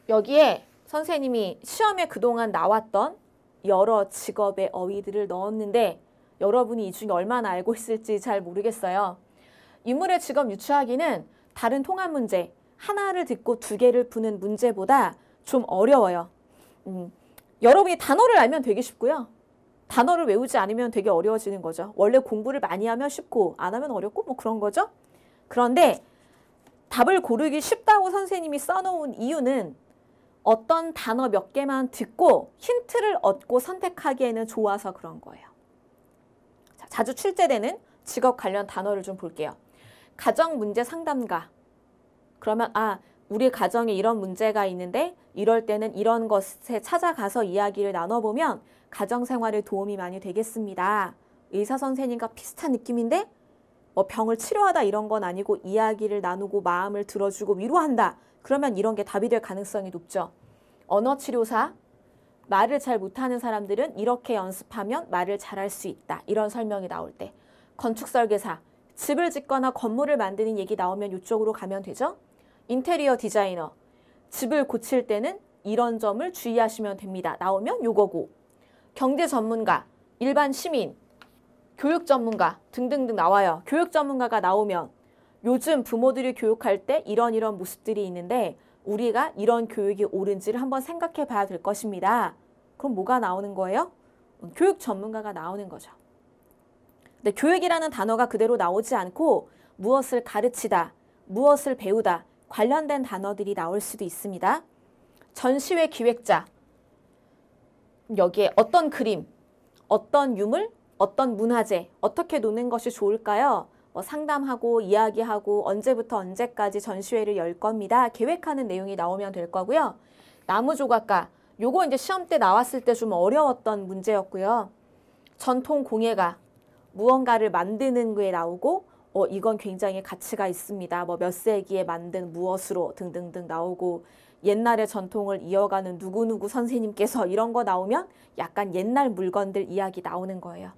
여기에 선생님이 시험에 그동안 나왔던 여러 직업의 어휘들을 넣었는데 여러분이 이 중에 얼마나 알고 있을지 잘 모르겠어요. 인물의 직업 유추하기는 다른 통합 문제, 하나를 듣고 두 개를 푸는 문제보다 좀 어려워요. 여러분이 단어를 알면 되게 쉽고요. 단어를 외우지 않으면 되게 어려워지는 거죠. 원래 공부를 많이 하면 쉽고 안 하면 어렵고 뭐 그런 거죠. 그런데 답을 고르기 쉽다고 선생님이 써놓은 이유는 어떤 단어 몇 개만 듣고 힌트를 얻고 선택하기에는 좋아서 그런 거예요. 자, 자주 출제되는 직업 관련 단어를 좀 볼게요. 가정 문제 상담가. 그러면 우리 가정에 이런 문제가 있는데 이럴 때는 이런 것에 찾아가서 이야기를 나눠보면 가정생활에 도움이 많이 되겠습니다. 의사 선생님과 비슷한 느낌인데 뭐 병을 치료하다 이런 건 아니고 이야기를 나누고 마음을 들어주고 위로한다. 그러면 이런 게 답이 될 가능성이 높죠. 언어치료사, 말을 잘 못하는 사람들은 이렇게 연습하면 말을 잘할 수 있다. 이런 설명이 나올 때. 건축설계사, 집을 짓거나 건물을 만드는 얘기 나오면 이쪽으로 가면 되죠. 인테리어 디자이너, 집을 고칠 때는 이런 점을 주의하시면 됩니다. 나오면 요거고. 경제 전문가, 일반 시민, 교육 전문가 등등등 나와요. 교육 전문가가 나오면 요즘 부모들이 교육할 때 이런 모습들이 있는데 우리가 이런 교육이 옳은지를 한번 생각해 봐야 될 것입니다. 그럼 뭐가 나오는 거예요? 교육 전문가가 나오는 거죠. 근데 교육이라는 단어가 그대로 나오지 않고 무엇을 가르치다, 무엇을 배우다 관련된 단어들이 나올 수도 있습니다. 전시회 기획자, 여기에 어떤 그림, 어떤 유물, 어떤 문화재, 어떻게 노는 것이 좋을까요? 상담하고 이야기하고 언제부터 언제까지 전시회를 열 겁니다. 계획하는 내용이 나오면 될 거고요. 나무조각가, 요거 이제 시험 때 나왔을 때 좀 어려웠던 문제였고요. 전통 공예가, 무언가를 만드는 게 나오고 이건 굉장히 가치가 있습니다. 몇 세기에 만든 무엇으로 등등등 나오고 옛날의 전통을 이어가는 누구누구 선생님께서 이런 거 나오면 약간 옛날 물건들 이야기 나오는 거예요.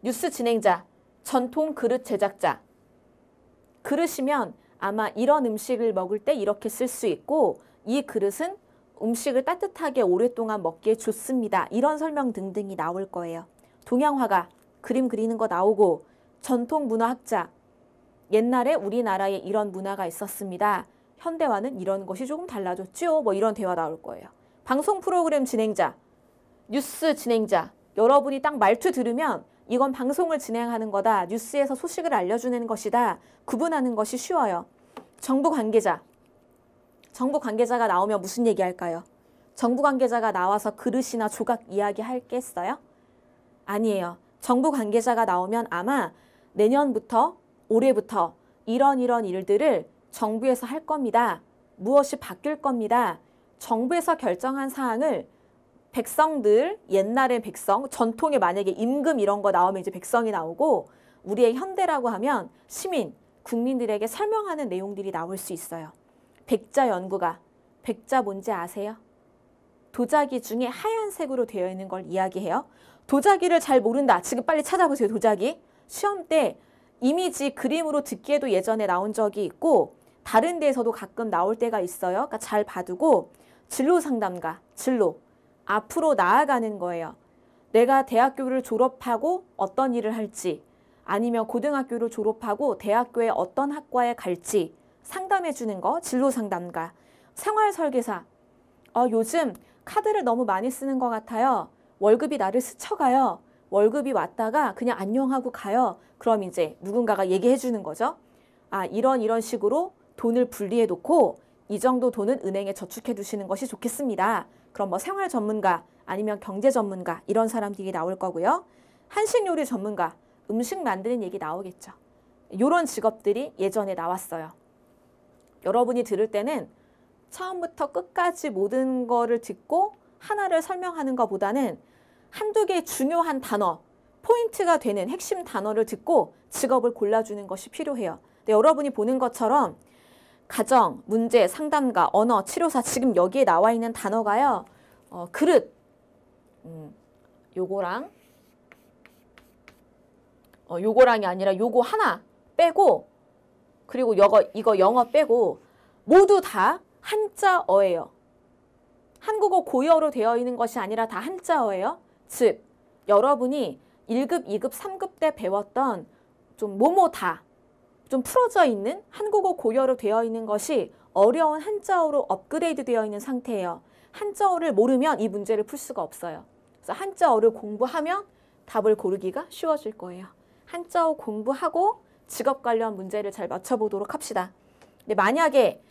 뉴스 진행자, 전통 그릇 제작자. 그릇이면 아마 이런 음식을 먹을 때 이렇게 쓸 수 있고 이 그릇은 음식을 따뜻하게 오랫동안 먹기에 좋습니다. 이런 설명 등등이 나올 거예요. 동양화가, 그림 그리는 거 나오고 전통 문화학자, 옛날에 우리나라에 이런 문화가 있었습니다. 현대와는 이런 것이 조금 달라졌죠. 이런 대화 나올 거예요. 방송 프로그램 진행자, 뉴스 진행자. 여러분이 딱 말투 들으면 이건 방송을 진행하는 거다. 뉴스에서 소식을 알려주는 것이다. 구분하는 것이 쉬워요. 정부 관계자. 정부 관계자가 나오면 무슨 얘기 할까요? 정부 관계자가 나와서 그릇이나 조각 이야기 할겠어요? 아니에요. 정부 관계자가 나오면 아마 내년부터 올해부터 이런 일들을 정부에서 할 겁니다. 무엇이 바뀔 겁니다. 정부에서 결정한 사항을 백성들, 옛날의 백성, 전통에 만약에 임금 이런 거 나오면 이제 백성이 나오고 우리의 현대라고 하면 시민, 국민들에게 설명하는 내용들이 나올 수 있어요. 백자 연구가, 백자 뭔지 아세요? 도자기 중에 하얀색으로 되어 있는 걸 이야기해요. 도자기를 잘 모른다. 지금 빨리 찾아보세요. 도자기. 시험 때 이미지 그림으로 듣기에도 예전에 나온 적이 있고 다른 데에서도 가끔 나올 때가 있어요. 그러니까 잘 봐두고 진로 상담가, 진로. 앞으로 나아가는 거예요. 내가 대학교를 졸업하고 어떤 일을 할지 아니면 고등학교를 졸업하고 대학교에 어떤 학과에 갈지 상담해 주는 거 진로 상담가. 생활 설계사. 요즘 카드를 너무 많이 쓰는 것 같아요. 월급이 나를 스쳐가요. 월급이 왔다가 그냥 안녕하고 가요. 그럼 이제 누군가가 얘기해 주는 거죠. 이런 식으로 돈을 분리해 놓고 이 정도 돈은 은행에 저축해 두시는 것이 좋겠습니다. 그럼 생활 전문가 아니면 경제 전문가 이런 사람들이 나올 거고요. 한식 요리 전문가, 음식 만드는 얘기 나오겠죠. 이런 직업들이 예전에 나왔어요. 여러분이 들을 때는 처음부터 끝까지 모든 거를 듣고 하나를 설명하는 것보다는 한두 개의 중요한 단어, 포인트가 되는 핵심 단어를 듣고 직업을 골라주는 것이 필요해요. 근데 여러분이 보는 것처럼 가정, 문제, 상담가, 언어, 치료사 지금 여기에 나와 있는 단어가요. 그릇, 요거랑 요거랑이 아니라 요거 하나 빼고 그리고 이거 영어 빼고 모두 다 한자어예요. 한국어 고유어로 되어 있는 것이 아니라 다 한자어예요. 즉 여러분이 1급, 2급, 3급 때 배웠던 좀 뭐뭐다, 좀 풀어져 있는 한국어 고유어로 되어 있는 것이 어려운 한자어로 업그레이드 되어 있는 상태예요. 한자어를 모르면 이 문제를 풀 수가 없어요. 그래서 한자어를 공부하면 답을 고르기가 쉬워질 거예요. 한자어 공부하고 직업 관련 문제를 잘 맞춰보도록 합시다. 근데 만약에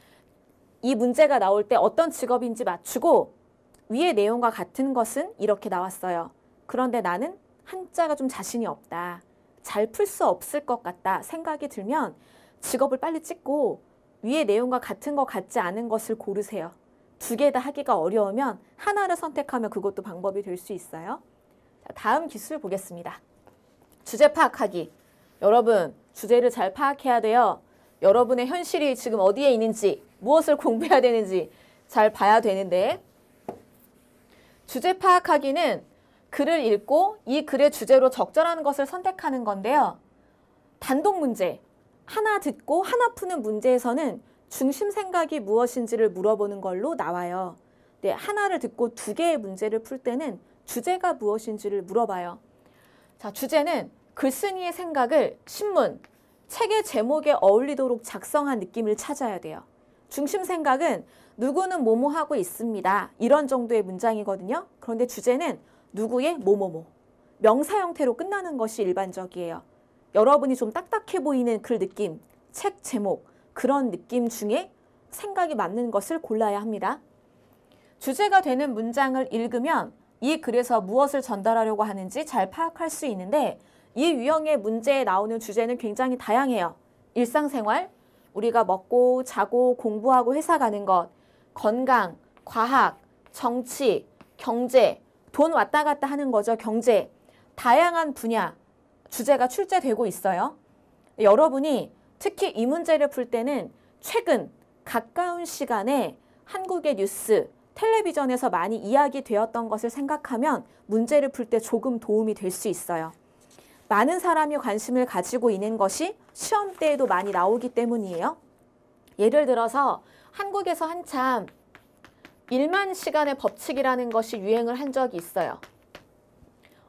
이 문제가 나올 때 어떤 직업인지 맞추고 위의 내용과 같은 것은 이렇게 나왔어요. 그런데 나는 한자가 좀 자신이 없다. 잘 풀 수 없을 것 같다 생각이 들면 직업을 빨리 찍고 위의 내용과 같은 것 같지 않은 것을 고르세요. 두 개 다 하기가 어려우면 하나를 선택하면 그것도 방법이 될 수 있어요. 자, 다음 기술 보겠습니다. 주제 파악하기. 여러분, 주제를 잘 파악해야 돼요. 여러분의 현실이 지금 어디에 있는지, 무엇을 공부해야 되는지 잘 봐야 되는데, 주제 파악하기는 글을 읽고 이 글의 주제로 적절한 것을 선택하는 건데요. 단독 문제, 하나 듣고 하나 푸는 문제에서는 중심 생각이 무엇인지를 물어보는 걸로 나와요. 네, 하나를 듣고 두 개의 문제를 풀 때는 주제가 무엇인지를 물어봐요. 자, 주제는 글쓴이의 생각을 신문, 책의 제목에 어울리도록 작성한 느낌을 찾아야 돼요. 중심 생각은 누구는 뭐뭐 하고 있습니다. 이런 정도의 문장이거든요. 그런데 주제는 누구의 뭐뭐뭐. 명사 형태로 끝나는 것이 일반적이에요. 여러분이 좀 딱딱해 보이는 글 느낌, 책 제목, 그런 느낌 중에 생각이 맞는 것을 골라야 합니다. 주제가 되는 문장을 읽으면 이 글에서 무엇을 전달하려고 하는지 잘 파악할 수 있는데 이 유형의 문제에 나오는 주제는 굉장히 다양해요. 일상생활, 우리가 먹고 자고 공부하고 회사 가는 것, 건강, 과학, 정치, 경제, 돈 왔다 갔다 하는 거죠. 경제, 다양한 분야, 주제가 출제되고 있어요. 여러분이 특히 이 문제를 풀 때는 최근 가까운 시간에 한국의 뉴스, 텔레비전에서 많이 이야기되었던 것을 생각하면 문제를 풀 때 조금 도움이 될 수 있어요. 많은 사람이 관심을 가지고 있는 것이 시험 때에도 많이 나오기 때문이에요. 예를 들어서 한국에서 한참 1만 시간의 법칙이라는 것이 유행을 한 적이 있어요.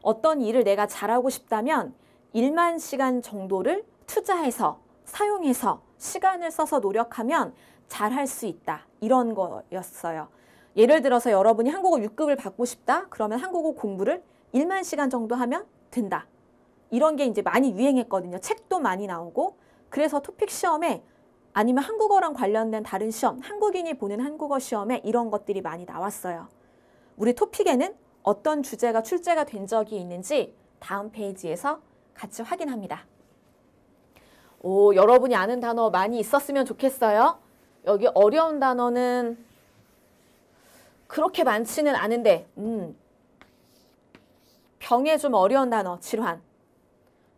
어떤 일을 내가 잘하고 싶다면 1만 시간 정도를 투자해서 사용해서 시간을 써서 노력하면 잘할 수 있다. 이런 거였어요. 예를 들어서 여러분이 한국어 6급을 받고 싶다. 그러면 한국어 공부를 1만 시간 정도 하면 된다. 이런 게 이제 많이 유행했거든요. 책도 많이 나오고. 그래서 토픽 시험에 아니면 한국어랑 관련된 다른 시험, 한국인이 보는 한국어 시험에 이런 것들이 많이 나왔어요. 우리 토픽에는 어떤 주제가 출제가 된 적이 있는지 다음 페이지에서 같이 확인합니다. 오, 여러분이 아는 단어 많이 있었으면 좋겠어요. 여기 어려운 단어는 그렇게 많지는 않은데 병에 좀 어려운 단어, 질환.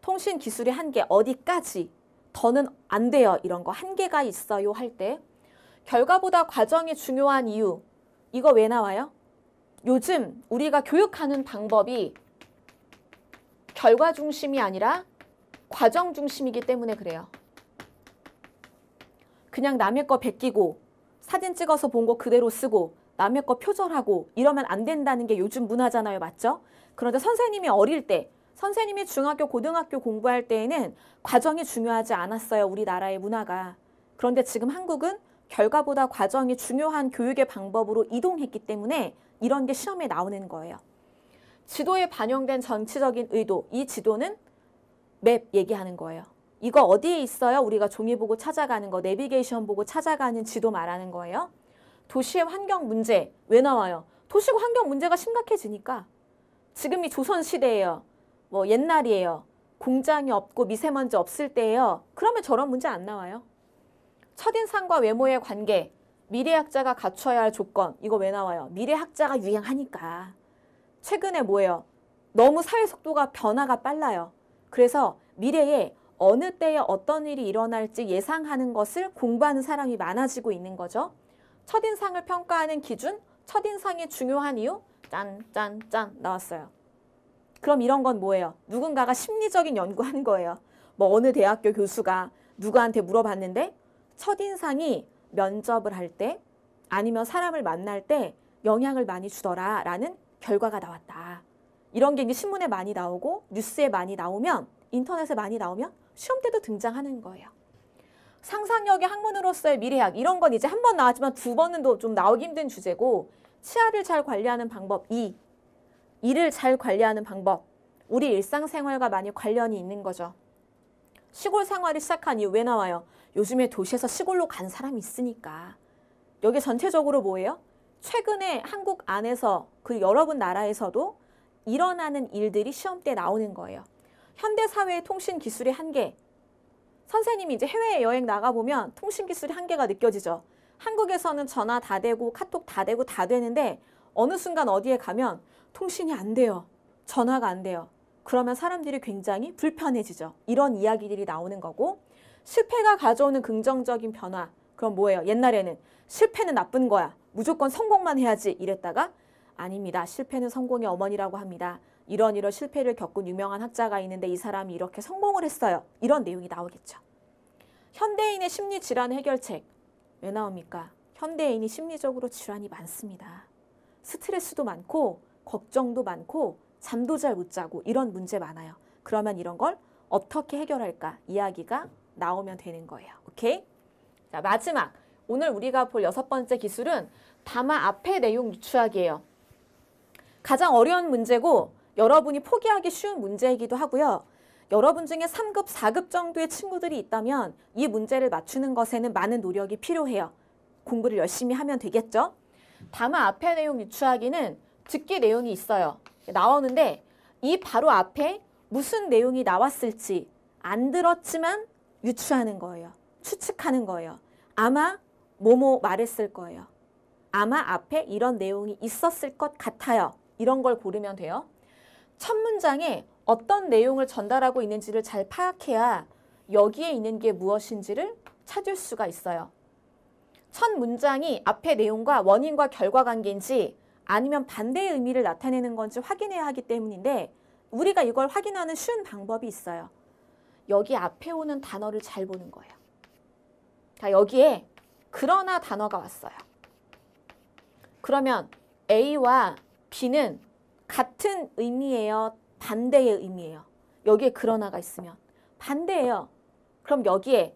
통신 기술의 한계, 어디까지, 더는 안 돼요. 이런 거 한계가 있어요 할 때. 결과보다 과정이 중요한 이유. 이거 왜 나와요? 요즘 우리가 교육하는 방법이 결과 중심이 아니라 과정 중심이기 때문에 그래요. 그냥 남의 거 베끼고 사진 찍어서 본 거 그대로 쓰고 남의 거 표절하고 이러면 안 된다는 게 요즘 문화잖아요. 맞죠? 그런데 선생님이 어릴 때, 선생님이 중학교, 고등학교 공부할 때에는 과정이 중요하지 않았어요. 우리나라의 문화가. 그런데 지금 한국은 결과보다 과정이 중요한 교육의 방법으로 이동했기 때문에 이런 게 시험에 나오는 거예요. 지도에 반영된 정치적인 의도, 이 지도는 맵 얘기하는 거예요. 이거 어디에 있어요? 우리가 종이 보고 찾아가는 거, 내비게이션 보고 찾아가는 지도 말하는 거예요. 도시의 환경 문제 왜 나와요? 도시고 환경 문제가 심각해지니까. 지금이 조선시대예요. 뭐 옛날이에요. 공장이 없고 미세먼지 없을 때예요. 그러면 저런 문제 안 나와요. 첫인상과 외모의 관계, 미래학자가 갖춰야 할 조건, 이거 왜 나와요? 미래학자가 유행하니까. 최근에 뭐예요? 너무 사회 속도가 변화가 빨라요. 그래서 미래에 어느 때에 어떤 일이 일어날지 예상하는 것을 공부하는 사람이 많아지고 있는 거죠. 첫인상을 평가하는 기준, 첫인상이 중요한 이유, 짠 나왔어요. 그럼 이런 건 뭐예요? 누군가가 심리적인 연구한 거예요. 뭐 어느 대학교 교수가 누구한테 물어봤는데 첫인상이 면접을 할 때 아니면 사람을 만날 때 영향을 많이 주더라 라는 결과가 나왔다. 이런 게 이제 신문에 많이 나오고 뉴스에 많이 나오면 인터넷에 많이 나오면 시험 때도 등장하는 거예요. 상상력의 학문으로서의 미래학 이런 건 이제 한 번 나왔지만 두 번은 좀 나오기 힘든 주제고 치아를 잘 관리하는 방법 2. 이를 잘 관리하는 방법. 우리 일상생활과 많이 관련이 있는 거죠. 시골 생활을 시작한 이유 왜 나와요? 요즘에 도시에서 시골로 간 사람이 있으니까. 여기 전체적으로 뭐예요? 최근에 한국 안에서 그 여러분 나라에서도 일어나는 일들이 시험 때 나오는 거예요. 현대사회의 통신기술의 한계. 선생님이 이제 해외여행 나가보면 통신기술의 한계가 느껴지죠. 한국에서는 전화 다 되고 카톡 다 되고 다 되는데 어느 순간 어디에 가면 통신이 안 돼요. 전화가 안 돼요. 그러면 사람들이 굉장히 불편해지죠. 이런 이야기들이 나오는 거고 실패가 가져오는 긍정적인 변화. 그럼 뭐예요? 옛날에는 실패는 나쁜 거야. 무조건 성공만 해야지 이랬다가 아닙니다. 실패는 성공의 어머니라고 합니다. 이런 실패를 겪은 유명한 학자가 있는데 이 사람이 이렇게 성공을 했어요. 이런 내용이 나오겠죠. 현대인의 심리 질환 해결책. 왜 나옵니까? 현대인이 심리적으로 질환이 많습니다. 스트레스도 많고 걱정도 많고 잠도 잘 못 자고 이런 문제 많아요. 그러면 이런 걸 어떻게 해결할까? 이야기가 나오면 되는 거예요. 오케이? 자, 마지막. 오늘 우리가 볼 6번째 기술은 담화 앞의 내용 유추하기예요. 가장 어려운 문제고 여러분이 포기하기 쉬운 문제이기도 하고요. 여러분 중에 3급, 4급 정도의 친구들이 있다면 이 문제를 맞추는 것에는 많은 노력이 필요해요. 공부를 열심히 하면 되겠죠? 담화 앞의 내용 유추하기는 듣기 내용이 있어요. 나오는데 이 바로 앞에 무슨 내용이 나왔을지 안 들었지만 유추하는 거예요. 추측하는 거예요. 아마 뭐뭐 말했을 거예요. 아마 앞에 이런 내용이 있었을 것 같아요. 이런 걸 고르면 돼요. 첫 문장에 어떤 내용을 전달하고 있는지를 잘 파악해야 여기에 있는 게 무엇인지를 찾을 수가 있어요. 첫 문장이 앞의 내용과 원인과 결과 관계인지 아니면 반대의 의미를 나타내는 건지 확인해야 하기 때문인데 우리가 이걸 확인하는 쉬운 방법이 있어요. 여기 앞에 오는 단어를 잘 보는 거예요. 자, 여기에 그러나 단어가 왔어요. 그러면 A와 B는 같은 의미예요? 반대의 의미예요? 여기에 그러나가 있으면 반대예요. 그럼 여기에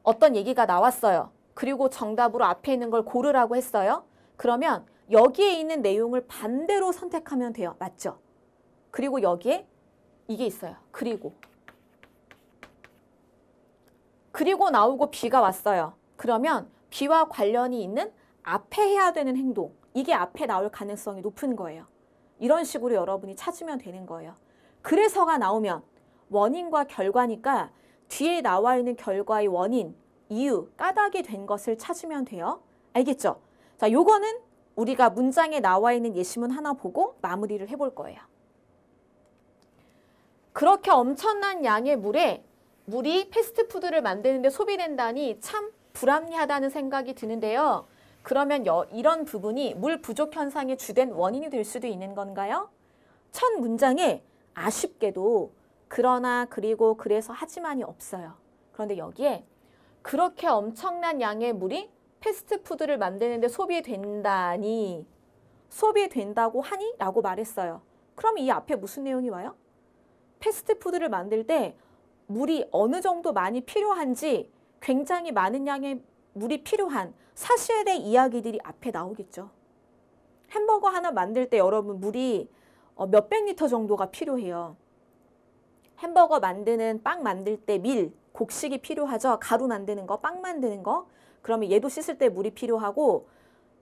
어떤 얘기가 나왔어요. 그리고 정답으로 앞에 있는 걸 고르라고 했어요. 그러면 여기에 있는 내용을 반대로 선택하면 돼요. 맞죠? 그리고 여기에 이게 있어요. 그리고 나오고 B가 왔어요. 그러면 B와 관련이 있는 앞에 해야 되는 행동. 이게 앞에 나올 가능성이 높은 거예요. 이런 식으로 여러분이 찾으면 되는 거예요. 그래서가 나오면 원인과 결과니까 뒤에 나와 있는 결과의 원인, 이유, 까닭이 된 것을 찾으면 돼요. 알겠죠? 자, 요거는 우리가 문장에 나와 있는 예시문 하나 보고 마무리를 해볼 거예요. 그렇게 엄청난 양의 물이 패스트푸드를 만드는데 소비된다니 참 불합리하다는 생각이 드는데요. 그러면 이런 부분이 물 부족 현상의 주된 원인이 될 수도 있는 건가요? 첫 문장에 아쉽게도 그러나 그리고 그래서 하지만이 없어요. 그런데 여기에 그렇게 엄청난 양의 물이 패스트푸드를 만드는데 소비된다니 소비된다고 하니? 라고 말했어요. 그럼 이 앞에 무슨 내용이 와요? 패스트푸드를 만들 때 물이 어느 정도 많이 필요한지 굉장히 많은 양의 물이 필요한 사실에 대한 이야기들이 앞에 나오겠죠. 햄버거 하나 만들 때 여러분 물이 몇백 리터 정도가 필요해요. 햄버거 만드는 빵 만들 때 밀, 곡식이 필요하죠. 가루 만드는 거, 빵 만드는 거. 그러면 얘도 씻을 때 물이 필요하고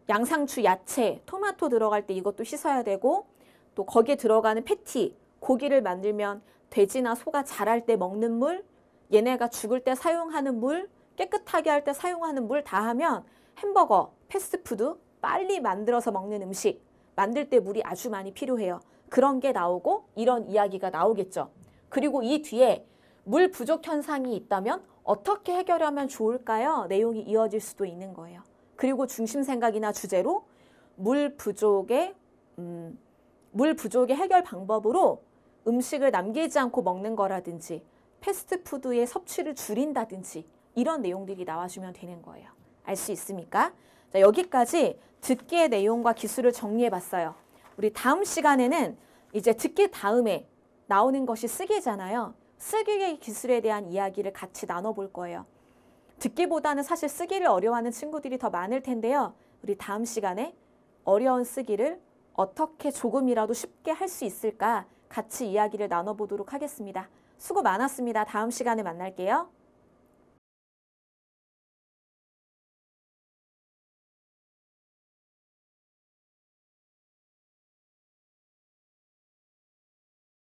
양상추, 야채, 토마토 들어갈 때 이것도 씻어야 되고 또 거기에 들어가는 패티, 고기를 만들면 돼지나 소가 자랄 때 먹는 물, 얘네가 죽을 때 사용하는 물, 깨끗하게 할 때 사용하는 물 다 하면 햄버거, 패스트푸드, 빨리 만들어서 먹는 음식, 만들 때 물이 아주 많이 필요해요. 그런 게 나오고 이런 이야기가 나오겠죠. 그리고 이 뒤에 물 부족 현상이 있다면 어떻게 해결하면 좋을까요? 내용이 이어질 수도 있는 거예요. 그리고 중심 생각이나 주제로 물 부족의 해결 방법으로 음식을 남기지 않고 먹는 거라든지 패스트푸드의 섭취를 줄인다든지 이런 내용들이 나와주면 되는 거예요. 알 수 있습니까? 자, 여기까지 듣기의 내용과 기술을 정리해 봤어요. 우리 다음 시간에는 이제 듣기 다음에 나오는 것이 쓰기잖아요. 쓰기의 기술에 대한 이야기를 같이 나눠볼 거예요. 듣기보다는 사실 쓰기를 어려워하는 친구들이 더 많을 텐데요. 우리 다음 시간에 어려운 쓰기를 어떻게 조금이라도 쉽게 할 수 있을까 같이 이야기를 나눠보도록 하겠습니다. 수고 많았습니다. 다음 시간에 만날게요.